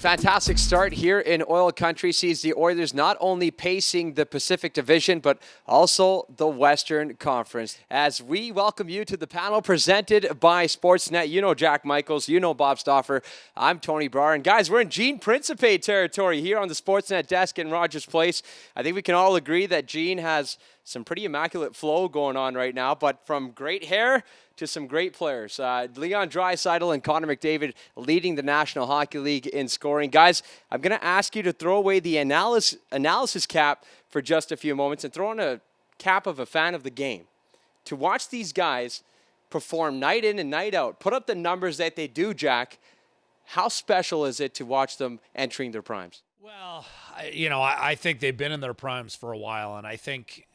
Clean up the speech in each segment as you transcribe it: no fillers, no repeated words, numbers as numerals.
fantastic start here in Oil Country sees the Oilers not only pacing the Pacific Division, but also the Western Conference. As we welcome you to the panel presented by Sportsnet, you know Jack Michaels, you know Bob Stauffer, I'm Tony Brar. And guys, we're in Gene Principe territory here on the Sportsnet desk in Rogers Place. I think we can all agree that Gene has some pretty immaculate flow going on right now, but from great hair to some great players. Leon Draisaitl and Connor McDavid leading the National Hockey League in scoring. Guys, I'm going to ask you to throw away the analysis cap for just a few moments and throw on a cap of a fan of the game. To watch these guys perform night in and night out, put up the numbers that they do, Jack, how special is it to watch them entering their primes? Well, I think they've been in their primes for a while, and I think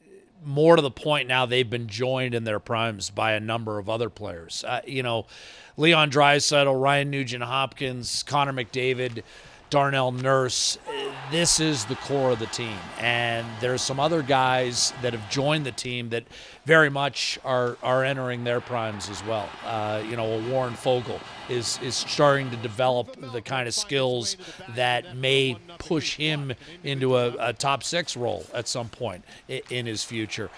more to the point now, they've been joined in their primes by a number of other players. Leon Draisaitl, Ryan Nugent-Hopkins, Connor McDavid, Darnell Nurse. This is the core of the team. And there's some other guys that have joined the team that very much are entering their primes as well. Warren Fogle is starting to develop the kind of skills that may push him into a top six role at some point in his future.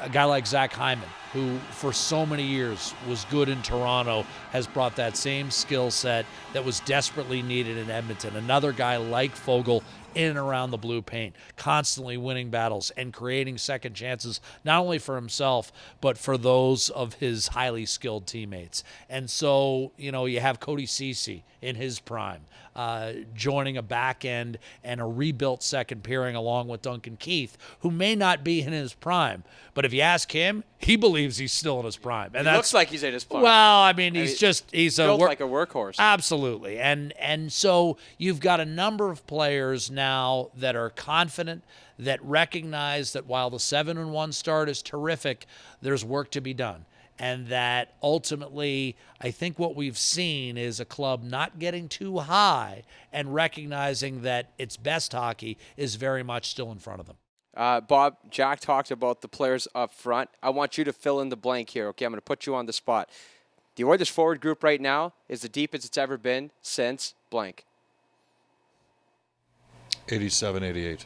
A guy like Zach Hyman, who for so many years was good in Toronto, has brought that same skill set that was desperately needed in Edmonton. Another guy like Fogle in and around the blue paint, constantly winning battles and creating second chances, not only for himself, but for those of his highly skilled teammates. And so, you have Cody Ceci in his prime, joining a back end and a rebuilt second pairing along with Duncan Keith, who may not be in his prime, but if you ask him, he believes he's still in his prime. And looks like he's in his prime. Well, he's built like a workhorse. Absolutely. And so you've got a number of players now that are confident, that recognize that while the 7-1 start is terrific, there's work to be done. And that ultimately, I think what we've seen is a club not getting too high and recognizing that its best hockey is very much still in front of them. Bob, Jack talked about the players up front. I want you to fill in the blank here, okay? I'm going to put you on the spot. The Oilers forward group right now is the deepest it's ever been since blank. 87, 88.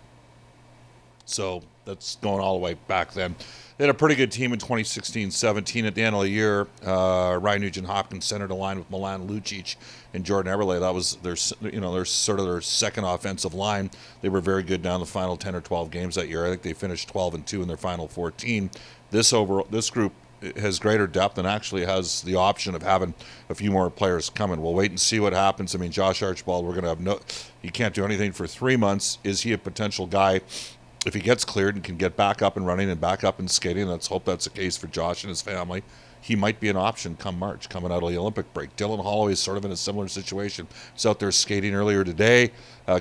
So that's going all the way back then. They had a pretty good team in 2016-17. At the end of the year, Ryan Nugent-Hopkins centered a line with Milan Lucic and Jordan Eberle. That was their sort of their second offensive line. They were very good down the final 10 or 12 games that year. I think they finished 12-2 in their final 14. This group has greater depth and actually has the option of having a few more players coming. We'll wait and see what happens. Josh Archibald, we're going to have he can't do anything for 3 months. Is he a potential guy? If he gets cleared and can get back up and running and back up and skating, let's hope that's the case for Josh and his family. He might be an option come March, coming out of the Olympic break. Dylan Holloway is sort of in a similar situation. He's out there skating earlier today,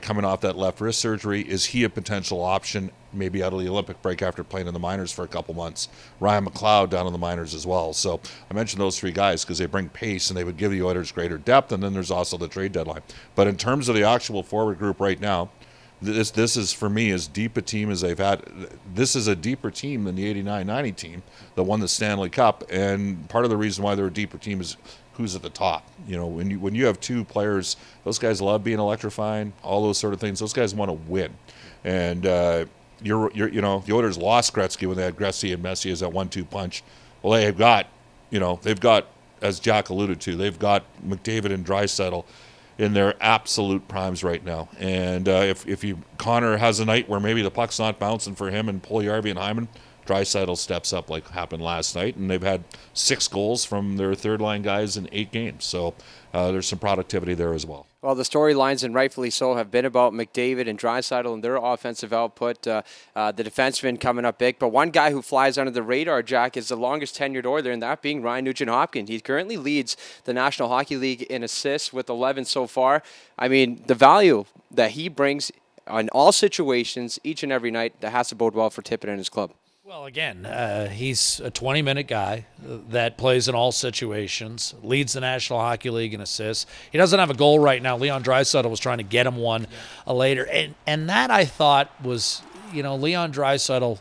coming off that left wrist surgery. Is he a potential option, maybe out of the Olympic break after playing in the minors for a couple months? Ryan McLeod down in the minors as well. So I mentioned those three guys because they bring pace and they would give the Oilers greater depth, and then there's also the trade deadline. But in terms of the actual forward group right now, This is, for me, as deep a team as they've had. This is a deeper team than the 89-90 team that won the Stanley Cup. And part of the reason why they're a deeper team is who's at the top. When you have two players, those guys love being electrifying, all those sort of things. Those guys want to win. And the Oilers lost Gretzky when they had Gretzky and Messi as that 1-2 punch. Well, they've got, as Jack alluded to, they've got McDavid and Draisaitl in their absolute primes right now. And if Connor has a night where maybe the puck's not bouncing for him and Puljujärvi and Hyman, Draisaitl steps up like happened last night, and they've had 6 goals from their third-line guys in 8 games. So there's some productivity there as well. Well, the storylines, and rightfully so, have been about McDavid and Draisaitl and their offensive output. The defenseman coming up big. But one guy who flies under the radar, Jack, is the longest tenured Oiler, and that being Ryan Nugent-Hopkins. He currently leads the National Hockey League in assists with 11 so far. The value that he brings on all situations, each and every night, that has to bode well for Tippett and his club. Well, again, he's a 20-minute guy that plays in all situations, leads the National Hockey League in assists. He doesn't have a goal right now. Leon Draisaitl was trying to get him one later. And that, I thought, was, Leon Draisaitl,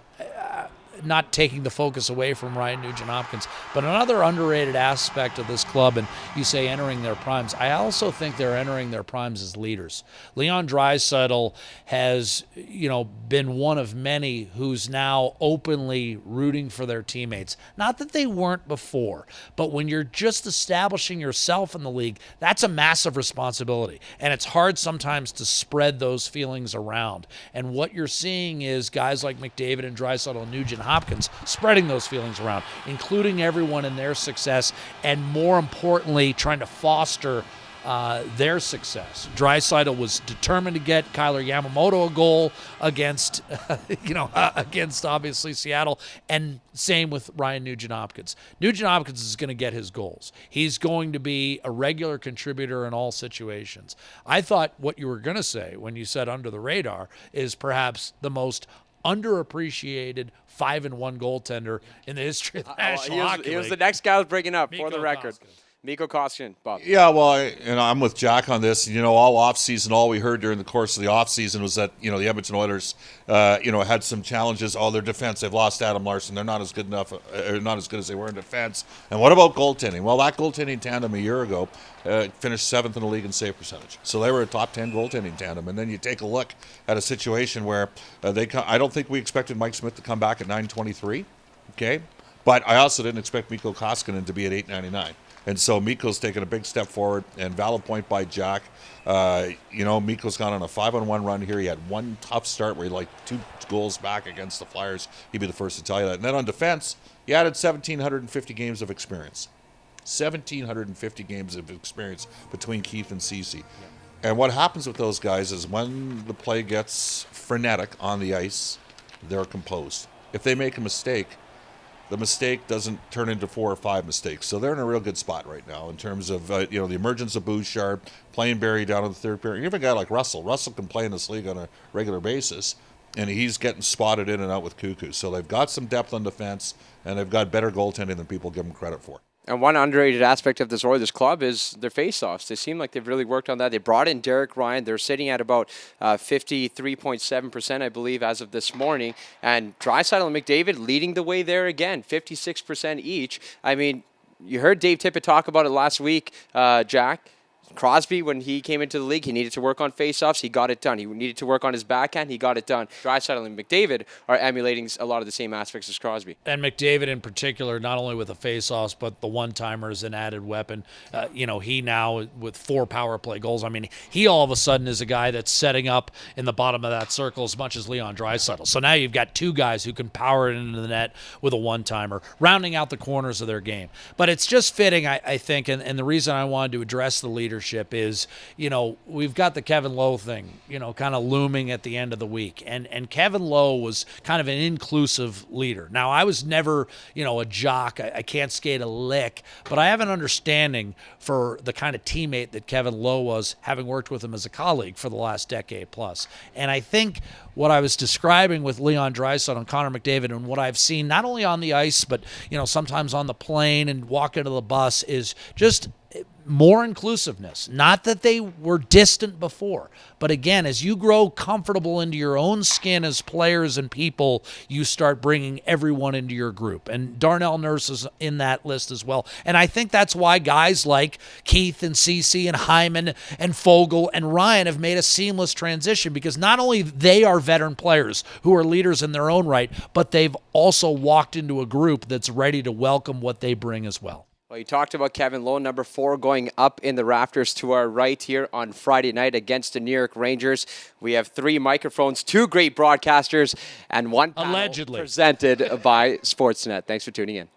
not taking the focus away from Ryan Nugent-Hopkins, but another underrated aspect of this club, and you say entering their primes, I also think they're entering their primes as leaders. Leon Draisaitl has, been one of many who's now openly rooting for their teammates. Not that they weren't before, but when you're just establishing yourself in the league, that's a massive responsibility, and it's hard sometimes to spread those feelings around. And what you're seeing is guys like McDavid and Draisaitl and Nugent-Hopkins spreading those feelings around, including everyone in their success, and more importantly, trying to foster their success. Draisaitl was determined to get Kyler Yamamoto a goal against, against obviously Seattle, and same with Ryan Nugent-Hopkins. Nugent-Hopkins is going to get his goals. He's going to be a regular contributor in all situations. I thought what you were going to say when you said under the radar is perhaps the most underappreciated 5-1 goaltender in the history of the National Hockey League. He was the next guy I was bringing up for the record. Koskinen. Mikko Koskinen, Bob. Yeah, well, I'm with Jack on this. All offseason, all we heard during the course of the offseason was that, the Edmonton Oilers, had some challenges. Oh, their defense, they've lost Adam Larson. They're not as good enough, not as good as they were in defense. And what about goaltending? Well, that goaltending tandem a year ago finished 7th in the league in save percentage. So they were a top 10 goaltending tandem. And then you take a look at a situation where I don't think we expected Mike Smith to come back at 923, okay? But I also didn't expect Mikko Koskinen to be at 899. And so Mikko's taken a big step forward, and valid point by Jack. Mikko's gone on a 5-on-1 run here. He had one tough start where he 2 goals back against the Flyers. He'd be the first to tell you that. And then on defense, he added 1,750 games of experience. 1,750 games of experience between Keith and Ceci. Yeah. And what happens with those guys is when the play gets frenetic on the ice, they're composed. If they make a mistake, the mistake doesn't turn into 4 or 5 mistakes. So they're in a real good spot right now in terms of, the emergence of Bouchard, playing Barry down in the third period. Even a guy like Russell. Russell can play in this league on a regular basis, and he's getting spotted in and out with Cuckoo. So they've got some depth on defense, and they've got better goaltending than people give them credit for. And one underrated aspect of this Oilers club is their faceoffs. They seem like they've really worked on that. They brought in Derek Ryan. They're sitting at about 53.7%, I believe, as of this morning. And Draisaitl and McDavid leading the way there again, 56% each. I mean, you heard Dave Tippett talk about it last week, Jack. Crosby, when he came into the league, he needed to work on faceoffs. He got it done. He needed to work on his backhand. He got it done. Draisaitl and McDavid are emulating a lot of the same aspects as Crosby. And McDavid in particular, not only with the faceoffs, but the one-timer is an added weapon. He now, with 4 power play goals, he all of a sudden is a guy that's setting up in the bottom of that circle as much as Leon Draisaitl. So now you've got 2 guys who can power it into the net with a one-timer, rounding out the corners of their game. But it's just fitting, I think, and the reason I wanted to address the leadership is, we've got the Kevin Lowe thing, kind of looming at the end of the week. And Kevin Lowe was kind of an inclusive leader. Now, I was never, a jock. I can't skate a lick, but I have an understanding for the kind of teammate that Kevin Lowe was, having worked with him as a colleague for the last decade plus. And I think what I was describing with Leon Draisaitl and Connor McDavid and what I've seen not only on the ice, but, sometimes on the plane and walking to the bus is just more inclusiveness. Not that they were distant before, but again, as you grow comfortable into your own skin as players and people, you start bringing everyone into your group. And Darnell Nurse is in that list as well. And I think that's why guys like Keith and Ceci and Hyman and Fogle and Ryan have made a seamless transition, because not only they are veteran players who are leaders in their own right, but they've also walked into a group that's ready to welcome what they bring as well. Well, you talked about Kevin Lowe, number 4, going up in the rafters to our right here on Friday night against the New York Rangers. We have 3 microphones, 2 great broadcasters, and 1 panel allegedly presented by Sportsnet. Thanks for tuning in.